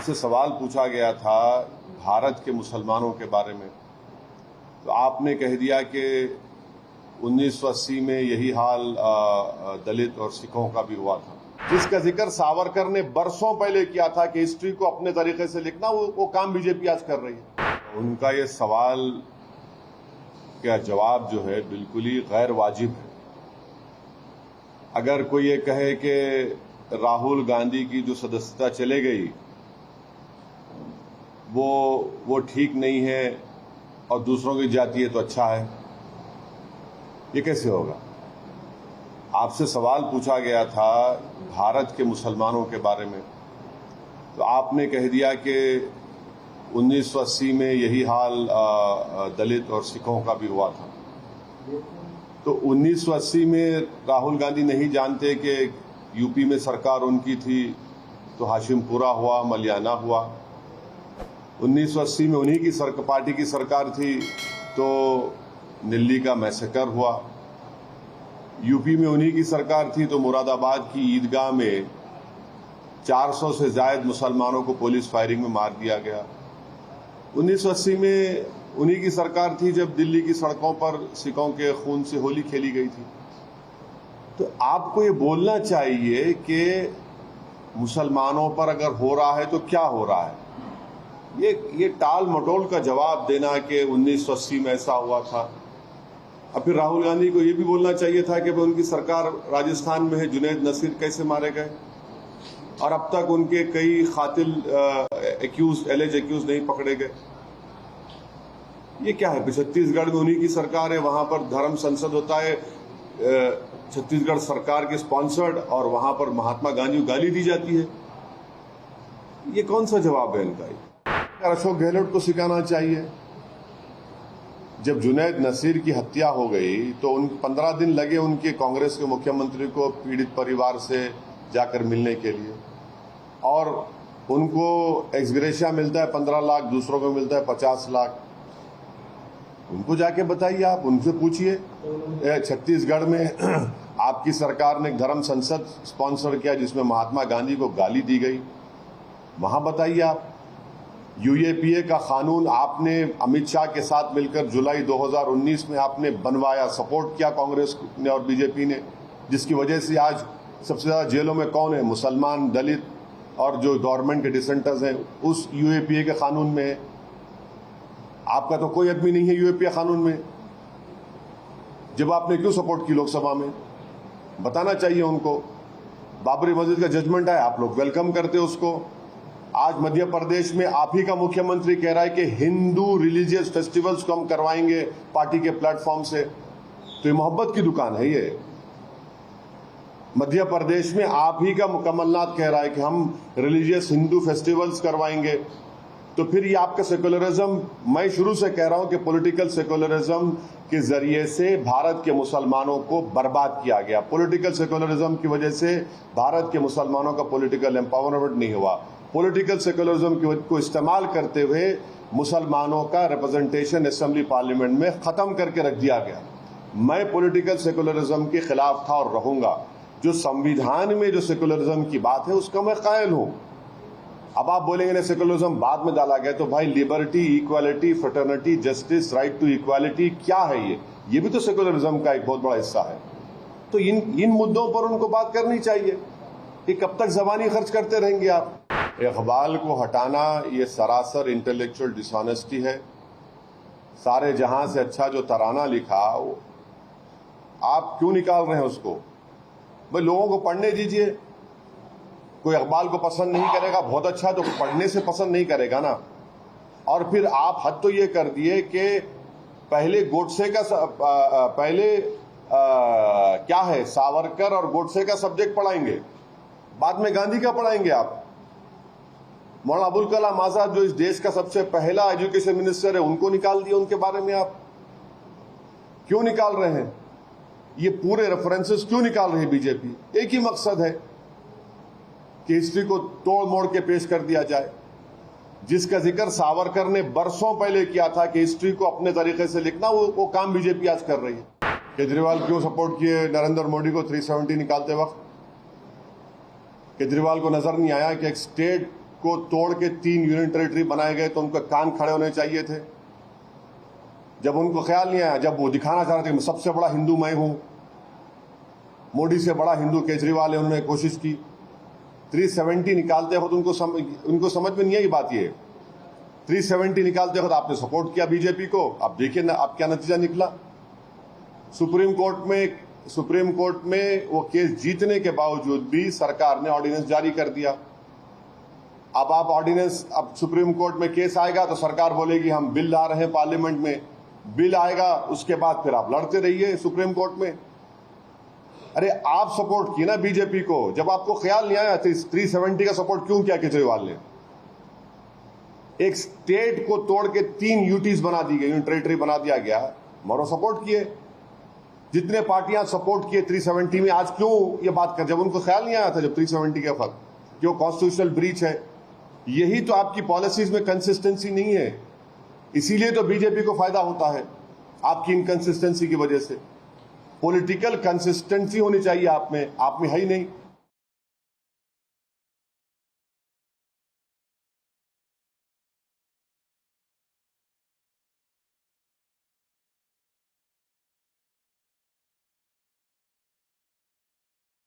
आपसे सवाल पूछा गया था भारत के मुसलमानों के बारे में, तो आपने कह दिया कि 1980 में यही हाल दलित और सिखों का भी हुआ था, जिसका जिक्र सावरकर ने बरसों पहले किया था कि हिस्ट्री को अपने तरीके से लिखना, वो काम बीजेपी आज कर रही है। उनका ये सवाल का जवाब जो है बिल्कुल ही गैर वाजिब है। अगर कोई ये कहे कि राहुल गांधी की जो सदस्यता चले गई वो ठीक नहीं है और दूसरों की जाती है तो अच्छा है, ये कैसे होगा? आपसे सवाल पूछा गया था भारत के मुसलमानों के बारे में, तो आपने कह दिया कि 1980 में यही हाल दलित और सिखों का भी हुआ था। तो 1980 में राहुल गांधी नहीं जानते कि यूपी में सरकार उनकी थी, तो हाशिमपुरा हुआ, मलियाना हुआ। 1980 में उन्हीं की पार्टी की सरकार थी, तो दिल्ली का मैसेकर हुआ। यूपी में उन्हीं की सरकार थी, तो मुरादाबाद की ईदगाह में 400 से ज्यादा मुसलमानों को पुलिस फायरिंग में मार दिया गया। 1980 में उन्हीं की सरकार थी जब दिल्ली की सड़कों पर सिखों के खून से होली खेली गई थी। तो आपको ये बोलना चाहिए कि मुसलमानों पर अगर हो रहा है तो क्या हो रहा है। ये टाल मटोल का जवाब देना कि 1980 में ऐसा हुआ था। अब फिर राहुल गांधी को ये भी बोलना चाहिए था कि उनकी सरकार राजस्थान में है, जुनैद नसीर कैसे मारे गए और अब तक उनके कई कातिल एलिज एक्यूज नहीं पकड़े गए। ये क्या है? छत्तीसगढ़ में उन्हीं की सरकार है, वहां पर धर्म संसद होता है, छत्तीसगढ़ सरकार के स्पॉन्सर्ड, और वहां पर महात्मा गांधी को गाली दी जाती है। ये कौन सा जवाब है इनका? अशोक गहलोत को सिखाना चाहिए। जब जुनैद नसीर की हत्या हो गई तो 15 दिन लगे उनके कांग्रेस के मुख्यमंत्री को पीड़ित परिवार से जाकर मिलने के लिए, और उनको एक्सग्रेशिया मिलता है 15 लाख, दूसरों को मिलता है 50 लाख। उनको जाके बताइए, आप उनसे पूछिए। छत्तीसगढ़ में आपकी सरकार ने एक धर्म संसद स्पॉन्सर किया जिसमें महात्मा गांधी को गाली दी गई, वहां बताइए आप। यूएपीए का कानून आपने अमित शाह के साथ मिलकर जुलाई 2019 में आपने बनवाया, सपोर्ट किया कांग्रेस ने और बीजेपी ने, जिसकी वजह से आज सबसे ज्यादा जेलों में कौन है? मुसलमान, दलित और जो गवर्नमेंट के डिसेंटर्स हैं, उस यूएपीए के कानून में है। आपका तो कोई आदमी नहीं है यूएपीए कानून में। जब आपने क्यों सपोर्ट की लोकसभा में? बताना चाहिए उनको। बाबरी मस्जिद का जजमेंट है, आप लोग वेलकम करते हो उसको। आज मध्य प्रदेश में आप ही का मुख्यमंत्री कह रहा है कि हिंदू रिलीजियस फेस्टिवल्स को हम करवाएंगे पार्टी के प्लेटफॉर्म से। तो ये मोहब्बत की दुकान है। ये मध्य प्रदेश में आप ही का कमलनाथ कह रहा है कि हम रिलीजियस हिंदू फेस्टिवल्स करवाएंगे। तो फिर ये आपका सेकुलरिज्म, मैं शुरू से कह रहा हूं कि पॉलिटिकल सेकुलरिज्म के जरिए से भारत के मुसलमानों को बर्बाद किया गया। पॉलिटिकल सेकुलरिज्म की वजह से भारत के मुसलमानों का पॉलिटिकल एम्पावरमेंट नहीं हुआ। पॉलिटिकल सेकुलरिज्म को इस्तेमाल करते हुए मुसलमानों का रिप्रेजेंटेशन असेंबली पार्लियामेंट में खत्म करके रख दिया गया। मैं पॉलिटिकल सेकुलरिज्म के खिलाफ था और रहूंगा। जो संविधान में जो सेकुलरिज्म की बात है उसका मैं कायल हूं। अब आप बोलेंगे ना सेकुलरिज्म बाद में डाला गया, तो भाई liberty, equality, fraternity, justice, right to equality क्या है? ये भी तो सेकुलरिज्म का एक बहुत बड़ा हिस्सा है। तो इन मुद्दों पर उनको बात करनी चाहिए कि कब तक जबानी खर्च करते रहेंगे आप। इकबाल को हटाना ये सरासर इंटेलेक्चुअल डिसऑनेस्टी है। सारे जहां से अच्छा जो तराना लिखा वो आप क्यों निकाल रहे हैं उसको? भाई लोगों को पढ़ने दीजिए। कोई इकबाल को पसंद नहीं करेगा, बहुत अच्छा, तो पढ़ने से पसंद नहीं करेगा ना। और फिर आप हद तो ये कर दिए कि पहले गोडसे का क्या है, सावरकर और गोडसे का सब्जेक्ट पढ़ाएंगे, बाद में गांधी का पढ़ाएंगे आप। मौलाना अबुल कलाम आजाद जो इस देश का सबसे पहला एजुकेशन मिनिस्टर है, उनको निकाल दिया। उनके बारे में आप क्यों निकाल रहे हैं? ये पूरे रेफरेंसेस क्यों निकाल रही है बीजेपी? एक ही मकसद है कि हिस्ट्री को तोड़ मोड़ के पेश कर दिया जाए, जिसका जिक्र सावरकर ने बरसों पहले किया था कि हिस्ट्री को अपने तरीके से लिखना, वो काम बीजेपी आज कर रही है। केजरीवाल क्यों सपोर्ट किए नरेंद्र मोदी को 370 निकालते वक्त? केजरीवाल को नजर नहीं आया कि एक स्टेट को तोड़ के 3 यूनियन टेरिटरी बनाए गए तो उनके कान खड़े होने चाहिए थे। जब उनको ख्याल नहीं आया, जब वो दिखाना चाह रहे थे सबसे बड़ा हिंदू मैं हूं, मोदी से बड़ा हिंदू केजरीवाल है, उन्होंने कोशिश की 370 निकालते हो तो उनको समझ में नहीं आई बात। ये 370 निकालते हो तो आपने सपोर्ट किया बीजेपी को। आप देखिए ना आप क्या नतीजा निकला। सुप्रीम कोर्ट में वो केस जीतने के बावजूद भी सरकार ने ऑर्डिनेंस जारी कर दिया। अब सुप्रीम कोर्ट में केस आएगा तो सरकार बोलेगी हम बिल ला रहे हैं पार्लियामेंट में, बिल आएगा उसके बाद फिर आप लड़ते रहिए सुप्रीम कोर्ट में। अरे आप सपोर्ट किए ना बीजेपी को, जब आपको ख्याल नहीं आया 370 का सपोर्ट क्यों किया केजरीवाल ने? एक स्टेट को तोड़ के 3 यूटीज बना दी गई, यूनियन टेरिटरी बना दिया गया, मरो सपोर्ट किए। जितने पार्टियां सपोर्ट किए 370 में, आज क्यों ये बात कर, जब उनको ख्याल नहीं आया था जब 370 का फर्क कि वो कॉन्स्टिट्यूशनल ब्रीच है। यही तो आपकी पॉलिसीज में कंसिस्टेंसी नहीं है, इसीलिए तो बीजेपी को फायदा होता है आपकी इनकंसिस्टेंसी की वजह से। पॉलिटिकल कंसिस्टेंसी होनी चाहिए आप में है ही नहीं।